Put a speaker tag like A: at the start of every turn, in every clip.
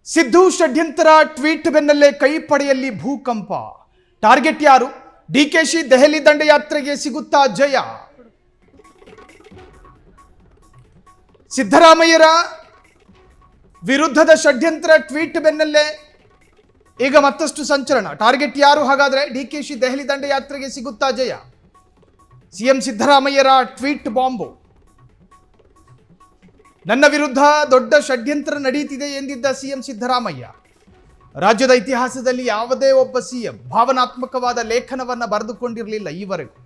A: Siddu ಷಡ್ಯಂತರ tweet ಬೆನ್ನಲ್ಲೇ ಕೈ ಪಡೆಯಲ್ಲಿ ಭೂಕಂಪ. ಟಾರ್ಗೆಟ್ ಯಾರು? ಡಿಕೆಶಿ ದೆಹಲಿ ದಂಡಯಾತ್ರೆಗೆ ಸಿಗುತ್ತಾ ಜಯ? ಸಿದ್ದರಾಮಯ್ಯರ ವಿರುದ್ಧದ ಷಡ್ಯಂತ್ರ ಟ್ವೀಟ್ ಬೆನ್ನಲ್ಲೇ ಈಗ ಮತ್ತಷ್ಟು ಸಂಚಲನ. ಟಾರ್ಗೆಟ್ ಯಾರು ಹಾಗಾದ್ರೆ? ಡಿಕೆಶಿ ದೆಹಲಿ ದಂಡಯಾತ್ರೆಗೆ ಸಿಗುತ್ತಾ ಜಯ? ಸಿಎಂ ಸಿದ್ದರಾಮಯ್ಯರ ಟ್ವೀಟ್ ಬಾಂಬು. ನನ್ನ ವಿರುದ್ಧ ದೊಡ್ಡ ಷಡ್ಯಂತ್ರ ನಡೆಯುತ್ತಿದೆ ಎಂದಿದ್ದ ಸಿಎಂ ಸಿದ್ದರಾಮಯ್ಯ ರಾಜ್ಯದ ಇತಿಹಾಸದಲ್ಲಿ ಯಾವುದೇ ಒಬ್ಬ ಸಿಎಂ ಭಾವನಾತ್ಮಕವಾದ ಲೇಖನವನ್ನು ಬರೆದುಕೊಂಡಿರಲಿಲ್ಲ ಈವರೆಗೂ.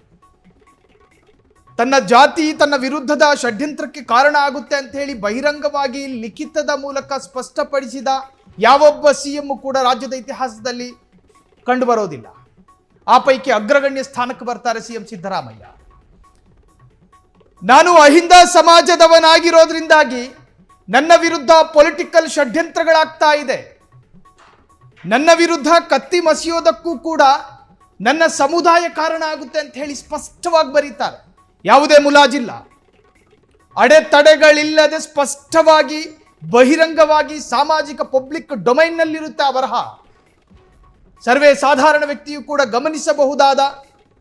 A: ತನ್ನ ಜಾತಿ ತನ್ನ ವಿರುದ್ಧದ ಷಡ್ಯಂತ್ರಕ್ಕೆ ಕಾರಣ ಆಗುತ್ತೆ ಅಂತ ಹೇಳಿ ಬಹಿರಂಗವಾಗಿ ಲಿಖಿತದ ಮೂಲಕ ಸ್ಪಷ್ಟಪಡಿಸಿದ ಯಾವೊಬ್ಬ ಸಿಎಂ ಕೂಡ ರಾಜ್ಯದ ಇತಿಹಾಸದಲ್ಲಿ ಕಂಡುಬರೋದಿಲ್ಲ. ಆ ಪೈಕಿ ಅಗ್ರಗಣ್ಯ ಸ್ಥಾನಕ್ಕೆ ಬರ್ತಾರೆ ಸಿಎಂ ಸಿದ್ದರಾಮಯ್ಯ. ನಾನು ಅಹಿಂದ ಸಮಾಜದವನಾಗಿರೋದ್ರಿಂದಾಗಿ ನನ್ನ ವಿರುದ್ಧ ಪೊಲಿಟಿಕಲ್ ಷಡ್ಯಂತ್ರಗಳಾಗ್ತಾ ಇದೆ. ನನ್ನ ವಿರುದ್ಧ ಕತ್ತಿ ಮಸಿಯೋದಕ್ಕೂ ಕೂಡ ನನ್ನ ಸಮುದಾಯ ಕಾರಣ ಆಗುತ್ತೆ ಅಂತ ಹೇಳಿ ಸ್ಪಷ್ಟವಾಗಿ ಬರೀತಾರೆ. ಯಾವುದೇ ಮುಲಾಜಿಲ್ಲ, ಅಡೆತಡೆಗಳಿಲ್ಲದೆ ಸ್ಪಷ್ಟವಾಗಿ ಬಹಿರಂಗವಾಗಿ ಸಾಮಾಜಿಕ ಪಬ್ಲಿಕ್ ಡೊಮೈನ್ನಲ್ಲಿರುತ್ತೆ ಆ ಬರಹ. ಸರ್ವೇ ಸಾಧಾರಣ ವ್ಯಕ್ತಿಯು ಕೂಡ ಗಮನಿಸಬಹುದಾದ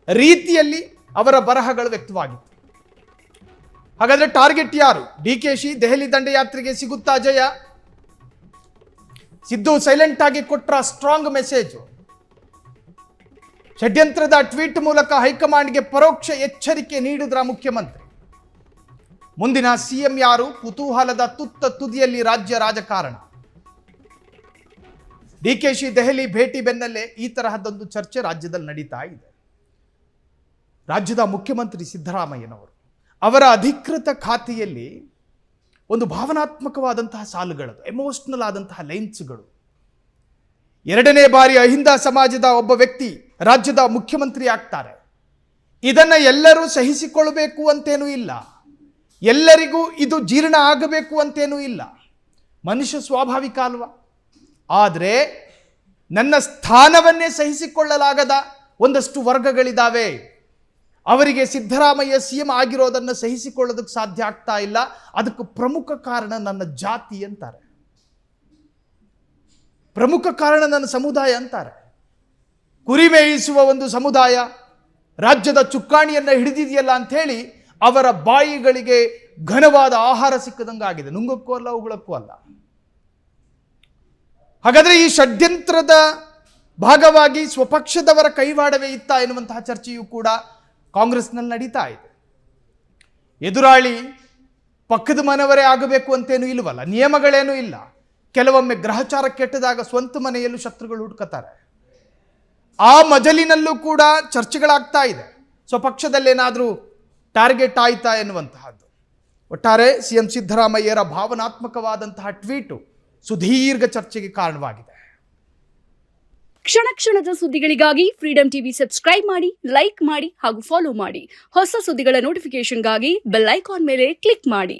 A: ರೀತಿಯಲ್ಲಿ ಅವರ ಬರಹಗಳು ವ್ಯಕ್ತವಾಗಿತ್ತು. ಹಾಗಾದ್ರೆ ಟಾರ್ಗೆಟ್ ಯಾರು? ಡಿಕೆಶಿ ದೆಹಲಿ ದಂಡಯಾತ್ರೆಗೆ ಸಿಗುತ್ತಾ ಜಯ? ಸಿದ್ದು ಸೈಲೆಂಟ್ ಆಗಿ ಕೊಟ್ರ ಸ್ಟ್ರಾಂಗ್ ಮೆಸೇಜ್. ಷಡ್ಯಂತ್ರದ ಟ್ವೀಟ್ ಮೂಲಕ ಹೈಕಮಾಂಡ್ಗೆ ಪರೋಕ್ಷ ಎಚ್ಚರಿಕೆ ನೀಡಿದ್ರ ಮುಖ್ಯಮಂತ್ರಿ. ಮುಂದಿನ ಸಿಎಂ ಯಾರು? ಕುತೂಹಲದ ತುತ್ತ ತುದಿಯಲ್ಲಿ ರಾಜ್ಯ ರಾಜಕಾರಣ. ಡಿಕೆಶಿ ದೆಹಲಿ ಭೇಟಿ ಬೆನ್ನಲ್ಲೇ ಈ ತರಹದೊಂದು ಚರ್ಚೆ ರಾಜ್ಯದಲ್ಲಿ ನಡೀತಾ ಇದೆ. ರಾಜ್ಯದ ಮುಖ್ಯಮಂತ್ರಿ ಸಿದ್ದರಾಮಯ್ಯನವರು ಅವರ ಅಧಿಕೃತ ಖಾತೆಯಲ್ಲಿ ಒಂದು ಭಾವನಾತ್ಮಕವಾದಂತಹ ಸಾಲುಗಳು, ಎಮೋಷನಲ್ ಆದಂತಹ ಲೈನ್ಸ್ಗಳು. ಎರಡನೇ ಬಾರಿ ಅಹಿಂದ ಸಮಾಜದ ಒಬ್ಬ ವ್ಯಕ್ತಿ ರಾಜ್ಯದ ಮುಖ್ಯಮಂತ್ರಿ ಆಗ್ತಾರೆ. ಇದನ್ನ ಎಲ್ಲರೂ ಸಹಿಸಿಕೊಳ್ಳಬೇಕು ಅಂತೇನೂ ಇಲ್ಲ, ಎಲ್ಲರಿಗೂ ಇದು ಜೀರ್ಣ ಆಗಬೇಕು ಅಂತೇನೂ ಇಲ್ಲ. ಮನುಷ್ಯ ಸ್ವಾಭಾವಿಕ ಅಲ್ವಾ? ಆದರೆ ನನ್ನ ಸ್ಥಾನವನ್ನೇ ಸಹಿಸಿಕೊಳ್ಳಲಾಗದ ಒಂದಷ್ಟು ವರ್ಗಗಳಿದ್ದಾವೆ. ಅವರಿಗೆ ಸಿದ್ದರಾಮಯ್ಯ ಸಿಎಂ ಆಗಿರೋದನ್ನು ಸಹಿಸಿಕೊಳ್ಳೋದಕ್ಕೆ ಸಾಧ್ಯ ಆಗ್ತಾ ಇಲ್ಲ. ಅದಕ್ಕೆ ಪ್ರಮುಖ ಕಾರಣ ನನ್ನ ಜಾತಿ ಅಂತಾರೆ, ಪ್ರಮುಖ ಕಾರಣ ನನ್ನ ಸಮುದಾಯ ಅಂತಾರೆ. ಕುರಿ ಮೇಯಿಸುವ ಒಂದು ಸಮುದಾಯ ರಾಜ್ಯದ ಚುಕ್ಕಾಣಿಯನ್ನು ಹಿಡಿದಿದೆಯಲ್ಲ ಅಂಥೇಳಿ ಅವರ ಬಾಯಿಗಳಿಗೆ ಘನವಾದ ಆಹಾರ ಸಿಕ್ಕದಂಗಾಗಿದೆ. ನುಂಗಕ್ಕೂ ಅಲ್ಲ, ಉಗುಳಕ್ಕೂ ಅಲ್ಲ. ಹಾಗಾದ್ರೆ ಈ ಷಡ್ಯಂತ್ರದ ಭಾಗವಾಗಿ ಸ್ವಪಕ್ಷದವರ ಕೈವಾಡವೇ ಇತ್ತ ಎನ್ನುವಂತಹ ಚರ್ಚೆಯೂ ಕೂಡ ಕಾಂಗ್ರೆಸ್ನಲ್ಲಿ ನಡೀತಾ ಇದೆ. ಎದುರಾಳಿ ಪಕ್ಕದ ಮನೆಯವರೇ ಆಗಬೇಕು ಅಂತೇನೂ ಇಲ್ವಲ್ಲ, ನಿಯಮಗಳೇನೂ ಇಲ್ಲ. ಕೆಲವೊಮ್ಮೆ ಗ್ರಹಚಾರ ಕೆಟ್ಟದಾಗ ಸ್ವಂತ ಮನೆಯಲ್ಲೂ ಶತ್ರುಗಳು ಹುಡ್ಕತಾರೆ. ಆ ಮಜಲಿನಲ್ಲೂ ಕೂಡ ಚರ್ಚೆಗಳಾಗ್ತಾ ಇದೆ. ಸ್ವಪಕ್ಷದಲ್ಲೇನಾದರೂ ಟಾರ್ಗೆಟ್ ಆಯ್ತಾ ಎನ್ನುವಂತಹದ್ದು. ಒಟ್ಟಾರೆ ಸಿಎಂ ಸಿದ್ದರಾಮಯ್ಯರ ಭಾವನಾತ್ಮಕವಾದಂತಹ ಟ್ವೀಟು ಸುದೀರ್ಘ ಚರ್ಚೆಗೆ ಕಾರಣವಾಗಿದೆ.
B: ಕ್ಷಣ ಕ್ಷಣದ ಸುದ್ದಿಗಳಿಗಾಗಿ ಫ್ರೀಡಂ ಟಿವಿ ಸಬ್ಸ್ಕ್ರೈಬ್ ಮಾಡಿ, ಲೈಕ್ ಮಾಡಿ ಹಾಗೂ ಫಾಲೋ ಮಾಡಿ. ಹೊಸ ಸುದ್ದಿಗಳ ನೋಟಿಫಿಕೇಶನ್ಗಾಗಿ ಬೆಲ್ ಐಕಾನ್ ಮೇಲೆ ಕ್ಲಿಕ್ ಮಾಡಿ.